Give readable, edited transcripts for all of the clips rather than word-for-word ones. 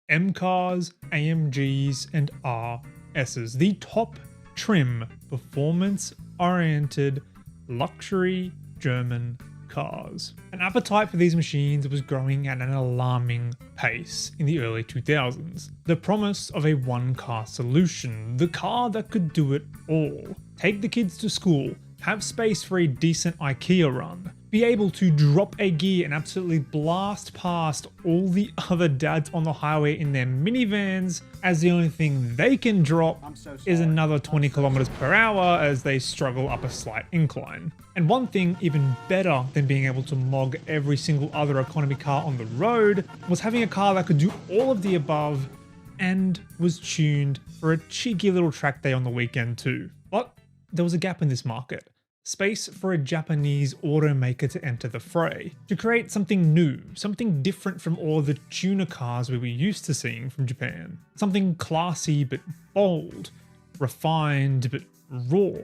M cars, AMGs, and RSs. The top trim, performance-oriented, luxury German cars. An appetite for these machines was growing at an alarming pace in the early 2000s. The promise of a one-car solution, the car that could do it all. Take the kids to school, have space for a decent IKEA run, be able to drop a gear and absolutely blast past all the other dads on the highway in their minivans, as the only thing they can drop is another 20 kilometers per hour as they struggle up a slight incline. And one thing even better than being able to mog every single other economy car on the road was having a car that could do all of the above and was tuned for a cheeky little track day on the weekend too. But there was a gap in this market. Space for a Japanese automaker to enter the fray, to create something new, something different from all the tuner cars we were used to seeing from Japan. Something classy but bold, refined but raw,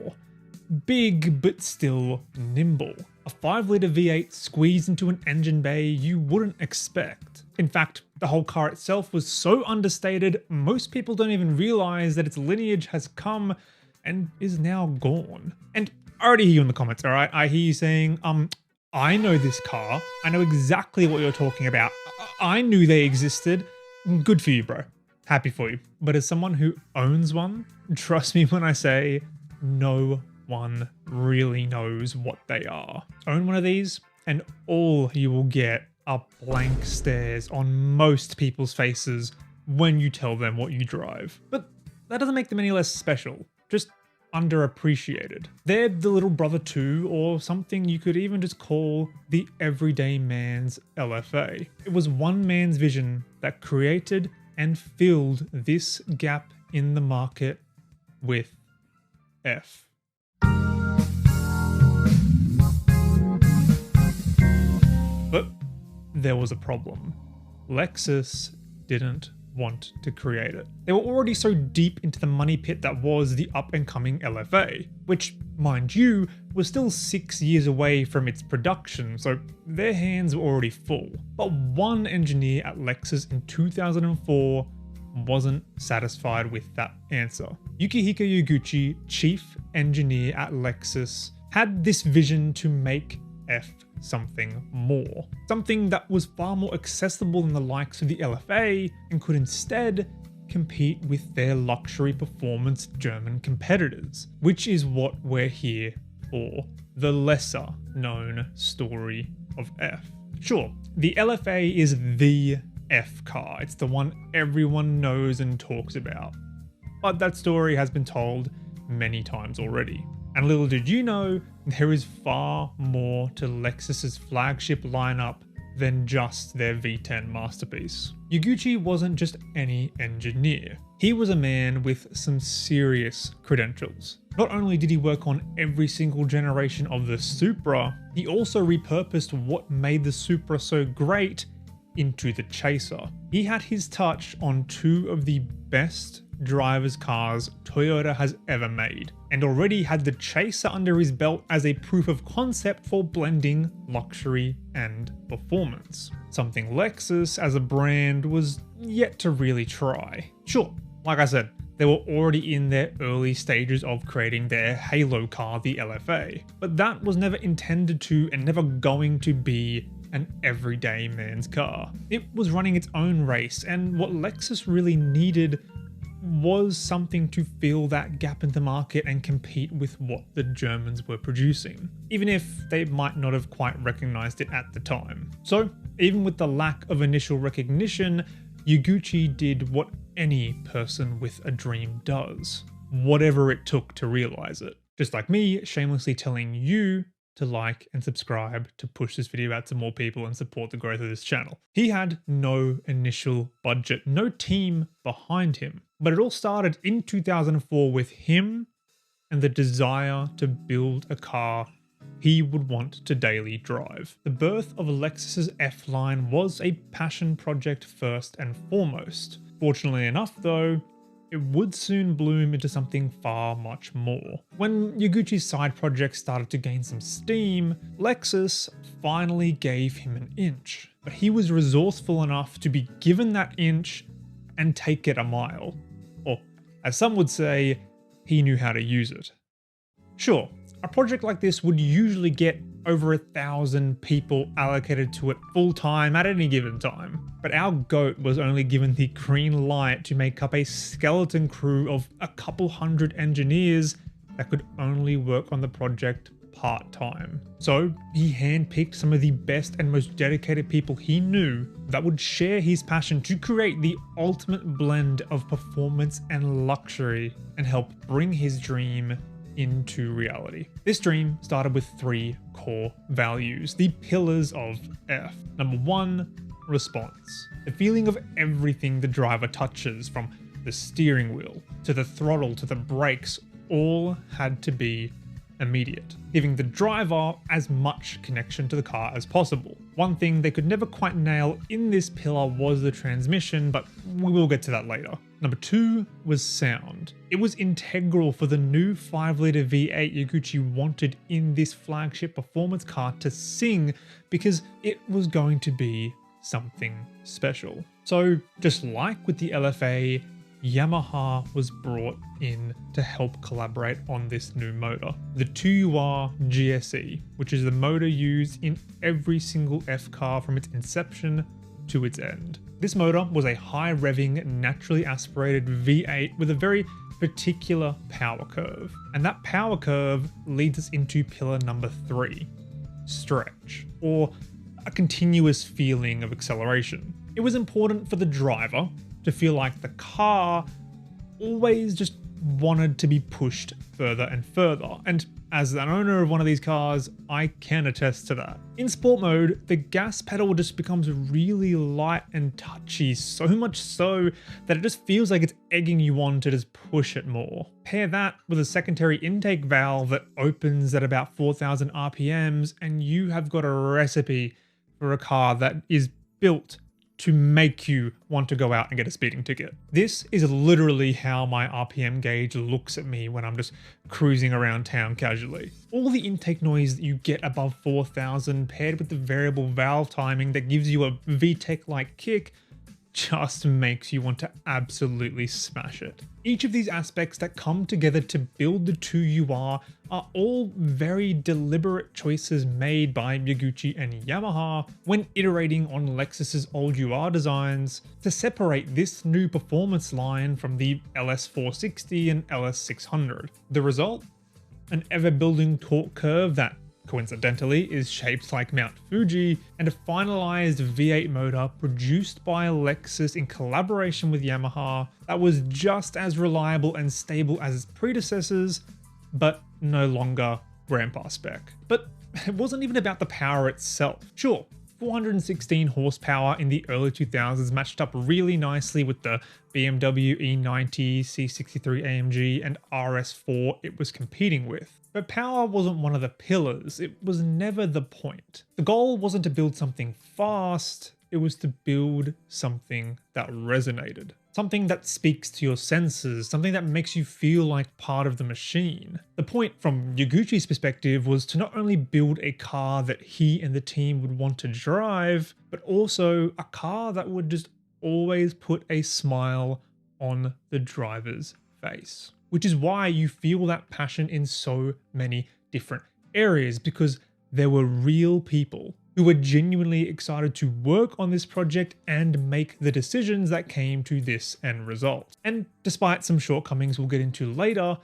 big but still nimble. A 5-litre V8 squeezed into an engine bay you wouldn't expect. In fact, the whole car itself was so understated, most people don't even realize that its lineage has come and is now gone. And I already hear you in the comments, all right? I hear you saying, I know this car. I know exactly what you're talking about. I knew they existed. Good for you, bro. Happy for you. But as someone who owns one, trust me when I say no one really knows what they are. Own one of these and all you will get are blank stares on most people's faces when you tell them what you drive. But that doesn't make them any less special. Just underappreciated. They're the little brother to, or something you could even just call the everyday man's LFA. It was one man's vision that created and filled this gap in the market with F. But there was a problem. Lexus didn't want to create it. They were already so deep into the money pit that was the up-and-coming LFA, which, mind you, was still 6 years away from its production, so their hands were already full. But one engineer at Lexus in 2004 wasn't satisfied with that answer. Yukihiko Yaguchi, chief engineer at Lexus, had this vision to make F something more. Something that was far more accessible than the likes of the LFA and could instead compete with their luxury performance German competitors, which is what we're here for, the lesser known story of F. Sure, the LFA is the F car, it's the one everyone knows and talks about, but that story has been told many times already. And little did you know, there is far more to Lexus's flagship lineup than just their V10 masterpiece. Yaguchi wasn't just any engineer. He was a man with some serious credentials. Not only did he work on every single generation of the Supra, he also repurposed what made the Supra so great into the Chaser. He had his touch on two of the best driver's cars Toyota has ever made, and already had the Chaser under his belt as a proof of concept for blending luxury and performance. Something Lexus as a brand was yet to really try. Sure, like I said, they were already in their early stages of creating their halo car, the LFA, but that was never intended to and never going to be an everyday man's car. It was running its own race, and what Lexus really needed was something to fill that gap in the market and compete with what the Germans were producing, even if they might not have quite recognized it at the time. So, even with the lack of initial recognition, Yaguchi did what any person with a dream does, whatever it took to realize it. Just like me shamelessly telling you to like and subscribe to push this video out to more people and support the growth of this channel. He had no initial budget, no team behind him, but it all started in 2004 with him and the desire to build a car he would want to daily drive. The birth of Lexus's F line was a passion project first and foremost. Fortunately enough though, it would soon bloom into something far much more. When Yaguchi's side project started to gain some steam, Lexus finally gave him an inch. But he was resourceful enough to be given that inch and take it a mile. Or, as some would say, he knew how to use it. Sure, a project like this would usually get over 1,000 people allocated to it full time at any given time, but our GOAT was only given the green light to make up a skeleton crew of a couple hundred engineers that could only work on the project part-time. So he handpicked some of the best and most dedicated people he knew that would share his passion to create the ultimate blend of performance and luxury and help bring his dream into reality. This dream started with 3 core values, the pillars of F. Number 1, response. The feeling of everything the driver touches, from the steering wheel to the throttle to the brakes, all had to be immediate, giving the driver as much connection to the car as possible. One thing they could never quite nail in this pillar was the transmission, but we will get to that later. Number 2 was sound. It was integral for the new 5-litre V8 Yaguchi wanted in this flagship performance car to sing, because it was going to be something special. So just like with the LFA, Yamaha was brought in to help collaborate on this new motor, the 2UR GSE, which is the motor used in every single F car from its inception to its end. This motor was a high-revving, naturally aspirated V8 with a very particular power curve, and that power curve leads us into pillar number 3, stretch, or a continuous feeling of acceleration. It was important for the driver to feel like the car always just wanted to be pushed further and further, and as an owner of one of these cars, I can attest to that. In sport mode, the gas pedal just becomes really light and touchy, so much so that it just feels like it's egging you on to just push it more. Pair that with a secondary intake valve that opens at about 4,000 RPMs, and you have got a recipe for a car that is built to make you want to go out and get a speeding ticket. This is literally how my RPM gauge looks at me when I'm just cruising around town casually. All the intake noise that you get above 4,000 paired with the variable valve timing that gives you a VTEC-like kick just makes you want to absolutely smash it. Each of these aspects that come together to build the 2UR are all very deliberate choices made by Yaguchi and Yamaha when iterating on Lexus's old UR designs to separate this new performance line from the LS460 and LS600. The result? An ever-building torque curve that coincidentally is shaped like Mount Fuji, and a finalized V8 motor produced by Lexus in collaboration with Yamaha that was just as reliable and stable as its predecessors, but no longer grandpa spec. But it wasn't even about the power itself. Sure, 416 horsepower in the early 2000s matched up really nicely with the BMW E90, C63 AMG, and RS4 it was competing with. But power wasn't one of the pillars, it was never the point. The goal wasn't to build something fast, it was to build something that resonated. Something that speaks to your senses, something that makes you feel like part of the machine. The point from Yaguchi's perspective was to not only build a car that he and the team would want to drive, but also a car that would just always put a smile on the driver's face. Which is why you feel that passion in so many different areas, because there were real people who were genuinely excited to work on this project and make the decisions that came to this end result. And despite some shortcomings we'll get into later,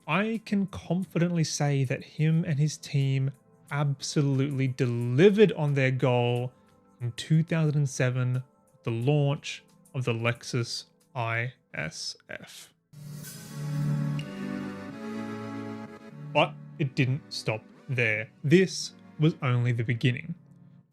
I can confidently say that him and his team absolutely delivered on their goal in 2007 with the launch of the Lexus ISF. But it didn't stop there. This was only the beginning.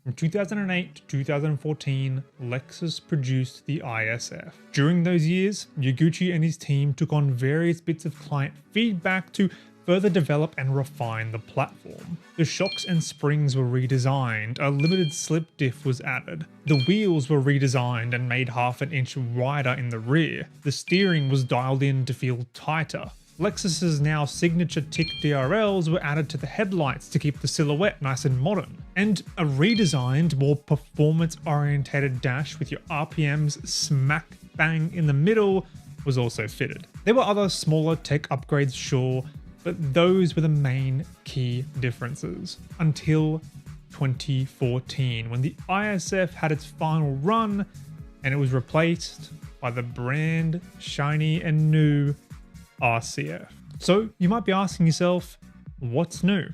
From 2008 to 2014, Lexus produced the ISF. During those years, Yaguchi and his team took on various bits of client feedback to further develop and refine the platform. The shocks and springs were redesigned, a limited slip diff was added, the wheels were redesigned and made half an inch wider in the rear, the steering was dialed in to feel tighter. Lexus's now signature tick DRLs were added to the headlights to keep the silhouette nice and modern, and a redesigned, more performance-orientated dash with your RPMs smack bang in the middle was also fitted. There were other smaller tech upgrades, sure, but those were the main key differences until 2014, when the ISF had its final run and it was replaced by the brand shiny and new RCF. So you might be asking yourself, what's new?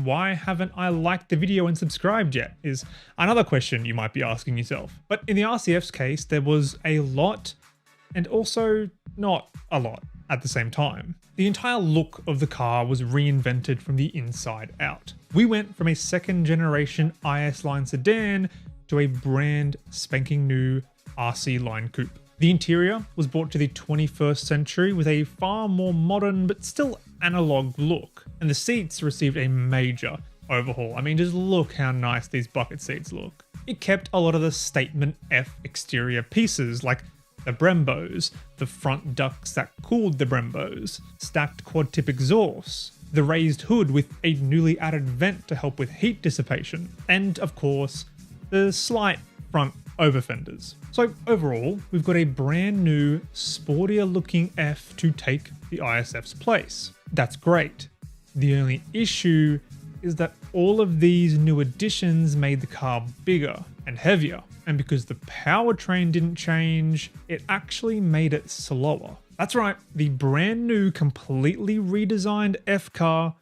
Why haven't I liked the video and subscribed yet? Is another question you might be asking yourself. But in the RCF's case, there was a lot and also not a lot at the same time. The entire look of the car was reinvented from the inside out. We went from a second generation IS line sedan to a brand spanking new RC line coupe. The interior was brought to the 21st century with a far more modern but still analog look, and the seats received a major overhaul. I mean, just look how nice these bucket seats look. It kept a lot of the statement F exterior pieces like the Brembos, the front ducts that cooled the Brembos, stacked quad tip exhausts, the raised hood with a newly added vent to help with heat dissipation, and of course, the slight front over fenders. So overall, we've got a brand new, sportier looking F to take the ISF's place. That's great. The only issue is that all of these new additions made the car bigger and heavier, and because the powertrain didn't change, it actually made it slower. That's right, the brand new, completely redesigned F car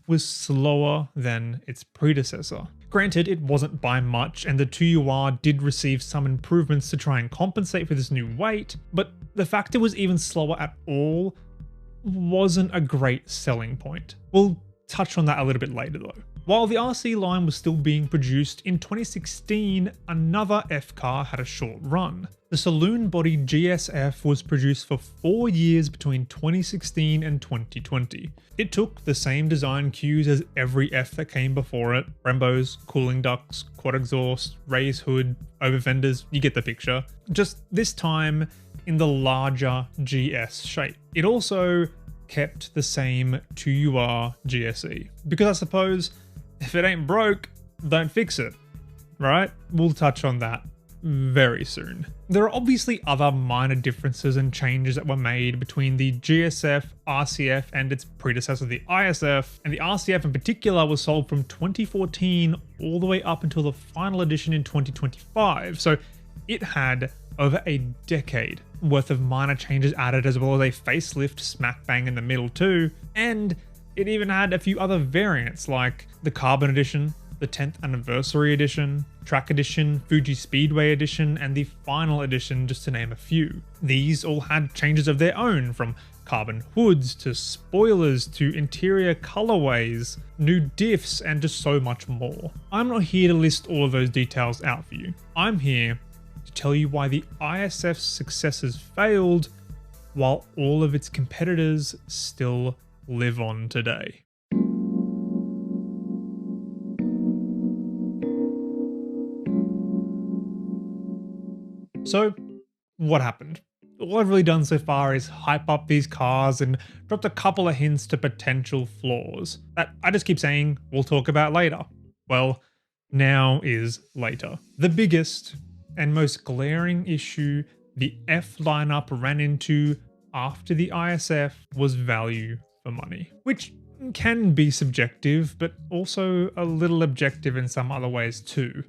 was slower than its predecessor. Granted, it wasn't by much, and the 2UR did receive some improvements to try and compensate for this new weight, but the fact it was even slower at all wasn't a great selling point. We'll touch on that a little bit later though. While the RC line was still being produced, in 2016, another F car had a short run. The saloon-bodied GSF was produced for 4 years between 2016 and 2020. It took the same design cues as every F that came before it: Brembos, cooling ducts, quad exhaust, raised hood, over fenders, you get the picture. Just this time in the larger GS shape. It also kept the same 2UR GSE, because I suppose if it ain't broke, don't fix it, right? We'll touch on that very soon. There are obviously other minor differences and changes that were made between the GSF, RCF, and its predecessor, the ISF, and the RCF in particular was sold from 2014 all the way up until the final edition in 2025, so it had over a decade worth of minor changes added, as well as a facelift smack bang in the middle too, and it even had a few other variants like the Carbon Edition, the 10th Anniversary Edition, Track Edition, Fuji Speedway Edition, and the Final Edition, just to name a few. These all had changes of their own, from carbon hoods to spoilers to interior colorways, new diffs, and just so much more. I'm not here to list all of those details out for you. I'm here to tell you why the ISF's successes failed while all of its competitors still live on today. So, what happened? All I've really done so far is hype up these cars and dropped a couple of hints to potential flaws that I just keep saying we'll talk about later. Well, now is later. The biggest and most glaring issue the F lineup ran into after the ISF was value for money, which can be subjective, but also a little objective in some other ways too.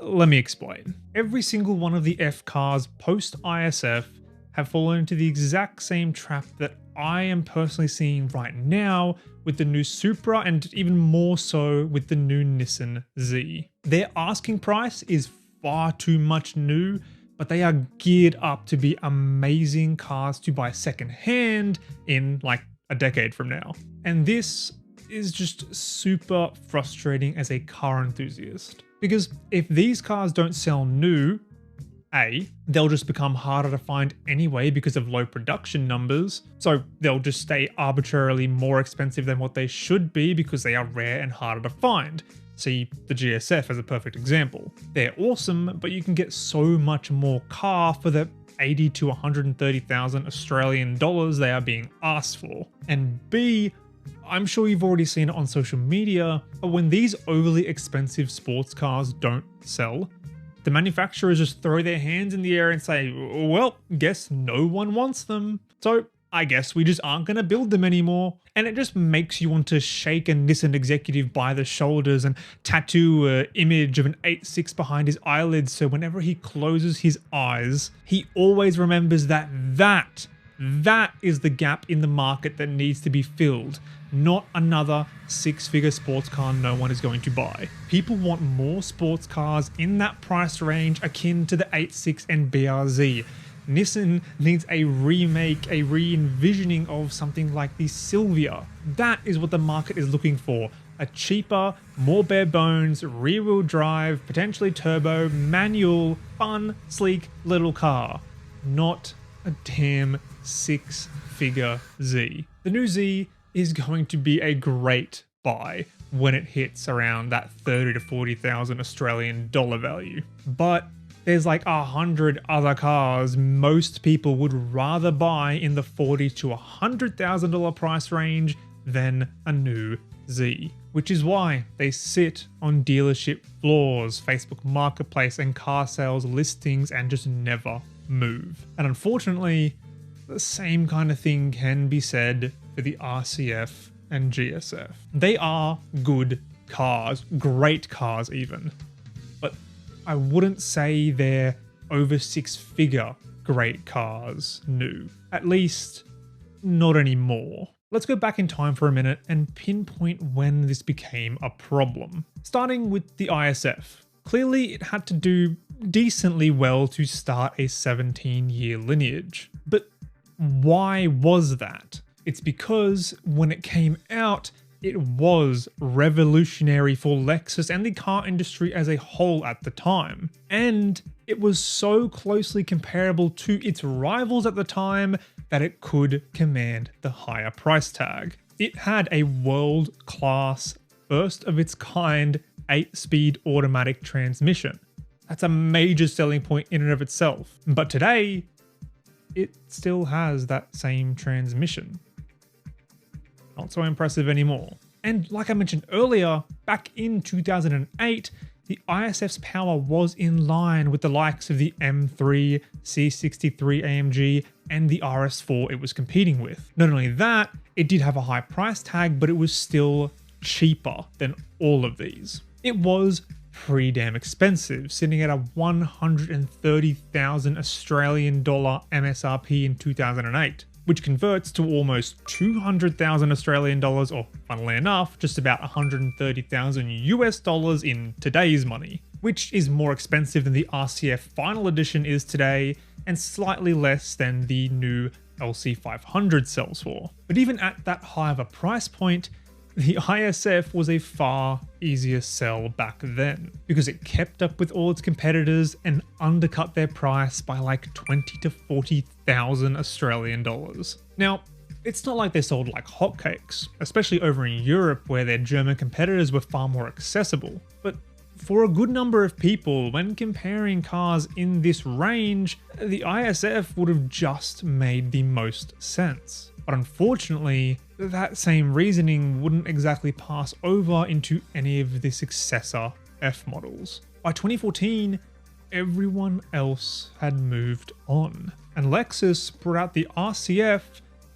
Let me explain. Every single one of the F cars post-ISF have fallen into the exact same trap that I am personally seeing right now with the new Supra, and even more so with the new Nissan Z. Their asking price is far too much new, but they are geared up to be amazing cars to buy secondhand in like a decade from now. And this is just super frustrating as a car enthusiast. Because if these cars don't sell new, A, they'll just become harder to find anyway because of low production numbers, so they'll just stay arbitrarily more expensive than what they should be because they are rare and harder to find. See the GSF as a perfect example. They're awesome, but you can get so much more car for the 80 to 130,000 Australian dollars they are being asked for. And B, I'm sure you've already seen it on social media, but when these overly expensive sports cars don't sell, The manufacturers just throw their hands in the air and say, well, guess no one wants them. So I guess we just aren't going to build them anymore. And it just makes you want to shake a Nissan executive by the shoulders and tattoo an image of an 8.6 behind his eyelids, so whenever he closes his eyes, he always remembers that is the gap in the market that needs to be filled, not another six-figure sports car no one is going to buy. People want more sports cars in that price range akin to the 8.6 and BRZ. Nissan needs a remake, a re-envisioning of something like the Silvia. That is what the market is looking for. A cheaper, more bare bones, rear-wheel drive, potentially turbo, manual, fun, sleek little car. Not a damn six-figure Z. The new Z is going to be a great buy when it hits around that 30 to 40,000 Australian dollar value. But there's like 100 other cars most people would rather buy in the $40,000 to $100,000 price range than a new Z, which is why they sit on dealership floors, Facebook Marketplace, and car sales listings and just never move. And unfortunately, the same kind of thing can be said for the RCF and GSF. They are good cars, great cars even, but I wouldn't say they're over six-figure great cars new. At least, not anymore. Let's go back in time for a minute and pinpoint when this became a problem. Starting with the ISF. Clearly, it had to do decently well to start a 17-year lineage. But why was that? It's because when it came out, it was revolutionary for Lexus and the car industry as a whole at the time. And it was so closely comparable to its rivals at the time that it could command the higher price tag. It had a world-class, first of its kind, 8-speed automatic transmission. That's a major selling point in and of itself. But today, it still has that same transmission. Not so impressive anymore. And like I mentioned earlier, back in 2008, the ISF's power was in line with the likes of the M3, C63 AMG, and the RS4 it was competing with. Not only that, it did have a high price tag, but it was still cheaper than all of these. It was pretty damn expensive, sitting at a 130,000 Australian dollar MSRP in 2008. Which converts to almost 200,000 Australian dollars, or funnily enough, just about 130,000 US dollars in today's money, which is more expensive than the RCF Final Edition is today, and slightly less than the new LC500 sells for. But even at that high of a price point, the ISF was a far easier sell back then, because it kept up with all its competitors and undercut their price by like 20 to 40,000 Australian dollars. Now, it's not like they sold like hotcakes, especially over in Europe where their German competitors were far more accessible. But for a good number of people, when comparing cars in this range, the ISF would have just made the most sense. But unfortunately, that same reasoning wouldn't exactly pass over into any of the successor F models. By 2014, everyone else had moved on, and Lexus brought out the RCF,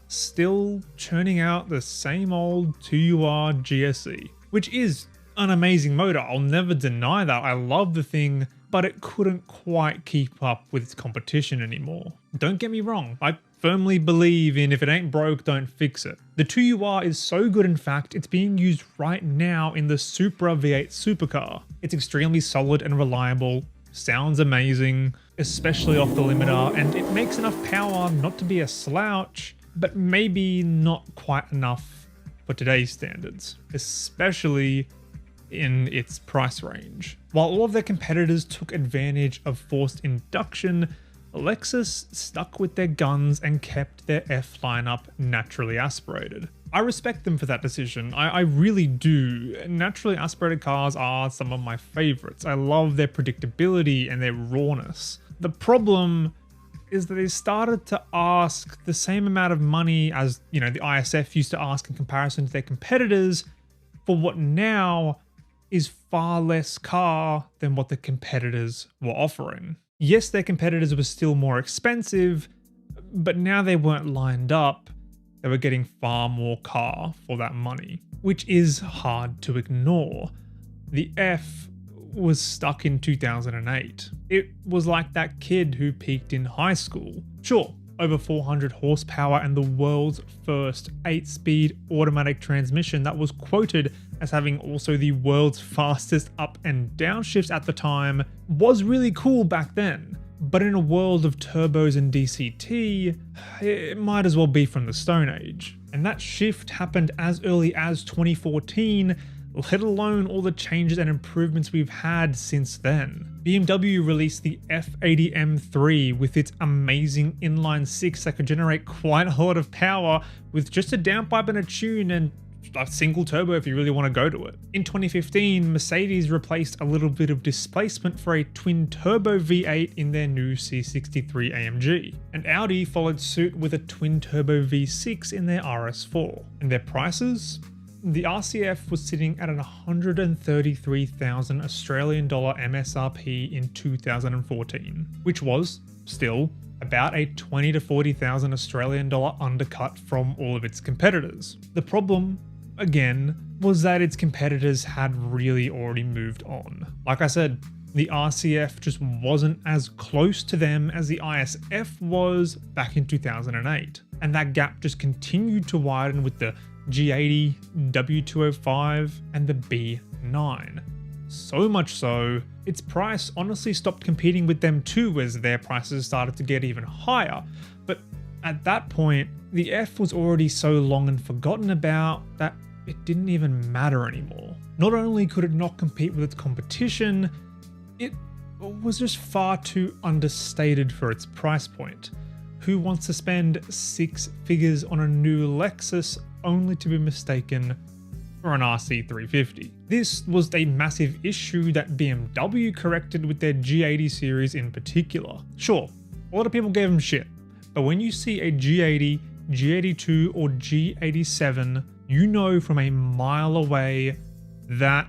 still churning out the same old 2UR GSE, which is an amazing motor. I'll never deny that. I love the thing, but it couldn't quite keep up with its competition anymore. Don't get me wrong, I firmly believe in if it ain't broke, don't fix it. The 2UR is so good, in fact, it's being used right now in the Supra V8 supercar. It's extremely solid and reliable, sounds amazing, especially off the limiter, and it makes enough power not to be a slouch, but maybe not quite enough for today's standards, especially in its price range. While all of their competitors took advantage of forced induction, Lexus stuck with their guns and kept their F lineup naturally aspirated. I respect them for that decision, I really do. Naturally aspirated cars are some of my favorites. I love their predictability and their rawness. The problem is that they started to ask the same amount of money as, the ISF used to ask in comparison to their competitors for what now is far less car than what the competitors were offering. Yes, their competitors were still more expensive, but now they weren't lined up. They were getting far more car for that money, which is hard to ignore. The F was stuck in 2008. It was like that kid who peaked in high school. Sure, over 400 horsepower and the world's first 8-speed automatic transmission that was quoted as having also the world's fastest up and downshift at the time was really cool back then. But in a world of turbos and DCT, it might as well be from the Stone Age. And that shift happened as early as 2014, let alone all the changes and improvements we've had since then. BMW released the F80 M3 with its amazing inline six that could generate quite a lot of power with just a downpipe and a tune and a single turbo if you really want to go to it. In 2015, Mercedes replaced a little bit of displacement for a twin turbo V8 in their new C63 AMG, and Audi followed suit with a twin turbo V6 in their RS4. And their prices? The RCF was sitting at an 133,000 Australian dollar MSRP in 2014, which was still about a 20 to 40,000 Australian dollar undercut from all of its competitors. The problem, again, was that its competitors had really already moved on. Like I said, the RCF just wasn't as close to them as the ISF was back in 2008. And that gap just continued to widen with the G80, W205, and the B9. So much so, its price honestly stopped competing with them too as their prices started to get even higher. But at that point, the F was already so long and forgotten about that it didn't even matter anymore. Not only could it not compete with its competition, it was just far too understated for its price point. Who wants to spend 6 figures on a new Lexus only to be mistaken for an RC350? This was a massive issue that BMW corrected with their G80 series in particular. Sure, a lot of people gave them shit, but when you see a G80, G82 or G87, you know from a mile away that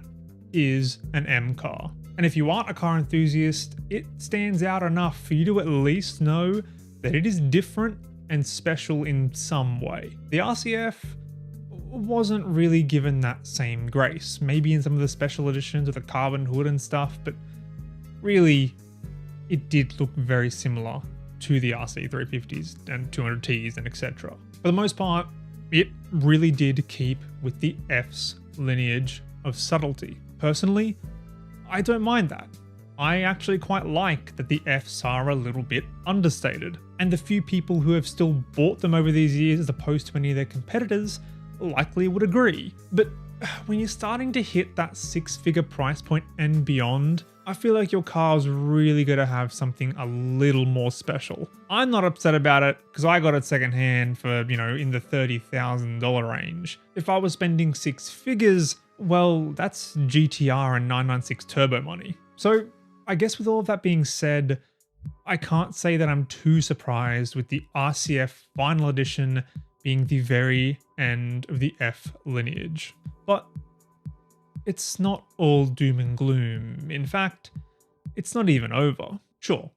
is an M car. And if you aren't a car enthusiast, it stands out enough for you to at least know that it is different and special in some way. The RCF wasn't really given that same grace, maybe in some of the special editions with the carbon hood and stuff, but really it did look very similar to the RC350s and 200Ts and etc. For the most part, it really did keep with the F's lineage of subtlety. Personally, I don't mind that. I actually quite like that the Fs are a little bit understated, and the few people who have still bought them over these years as opposed to any of their competitors likely would agree. But when you're starting to hit that 6-figure price point and beyond, I feel like your car's really going to have something a little more special. I'm not upset about it because I got it secondhand for, in the $30,000 range. If I was spending 6 figures, well, that's GTR and 996 turbo money. So I guess with all of that being said, I can't say that I'm too surprised with the RCF final edition being the very end of the F lineage. But it's not all doom and gloom. In fact, it's not even over. Sure,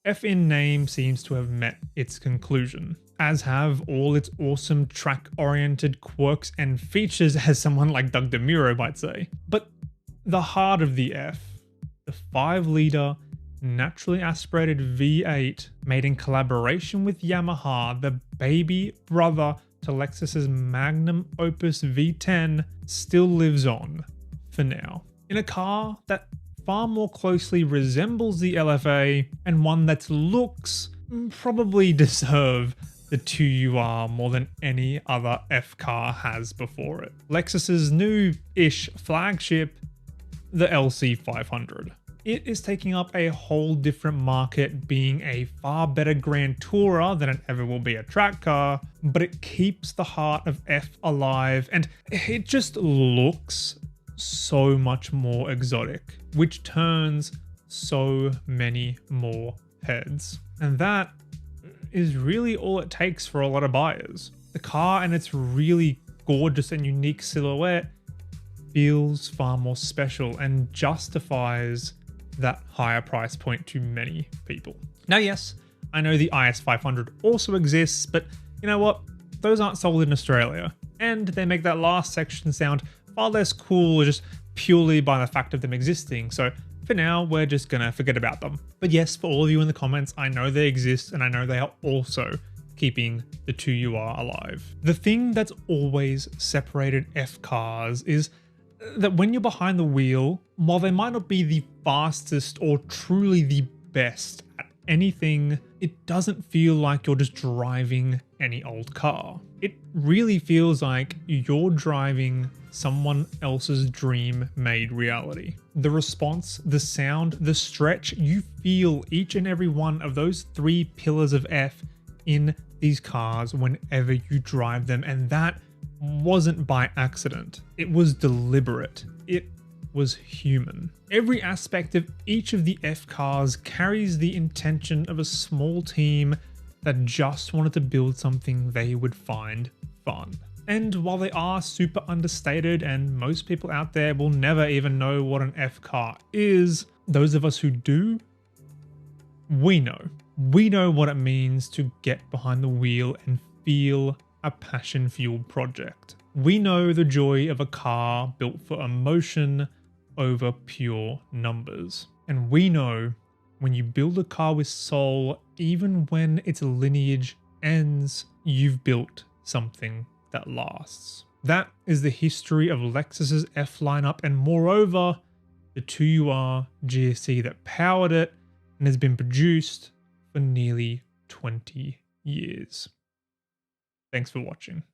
F in name seems to have met its conclusion, as have all its awesome track-oriented quirks and features, as someone like Doug DeMuro might say. But the heart of the F, the 5-litre naturally aspirated V8 made in collaboration with Yamaha, the baby brother to Lexus's magnum opus V10, still lives on for now. In a car that far more closely resembles the LFA, and one that looks probably deserve the 2UR more than any other F car has before it. Lexus's new-ish flagship, the LC500. It is taking up a whole different market, being a far better Grand Tourer than it ever will be a track car, but it keeps the heart of F alive, and it just looks so much more exotic, which turns so many more heads. And that is really all it takes for a lot of buyers. The car and its really gorgeous and unique silhouette feels far more special and justifies that higher price point to many people. Now, yes, I know the IS500 also exists, but you know what? Those aren't sold in Australia, and they make that last section sound far less cool just purely by the fact of them existing. So for now, we're just gonna forget about them. But yes, for all of you in the comments, I know they exist and I know they are also keeping the 2UR alive. The thing that's always separated F cars is that when you're behind the wheel, while they might not be the fastest or truly the best at anything, it doesn't feel like you're just driving any old car. It really feels like you're driving someone else's dream made reality. The response, the sound, the stretch, you feel each and every one of those 3 pillars of F in these cars whenever you drive them, and that wasn't by accident. It was deliberate. It was human. Every aspect of each of the F cars carries the intention of a small team that just wanted to build something they would find fun. And while they are super understated and most people out there will never even know what an F car is, those of us who do, we know. We know what it means to get behind the wheel and feel a passion-fueled project. We know the joy of a car built for emotion over pure numbers. And we know when you build a car with soul, even when its lineage ends, you've built something that lasts. That is the history of Lexus's F lineup, and moreover, the 2UR GSC that powered it and has been produced for nearly 20 years. Thanks for watching.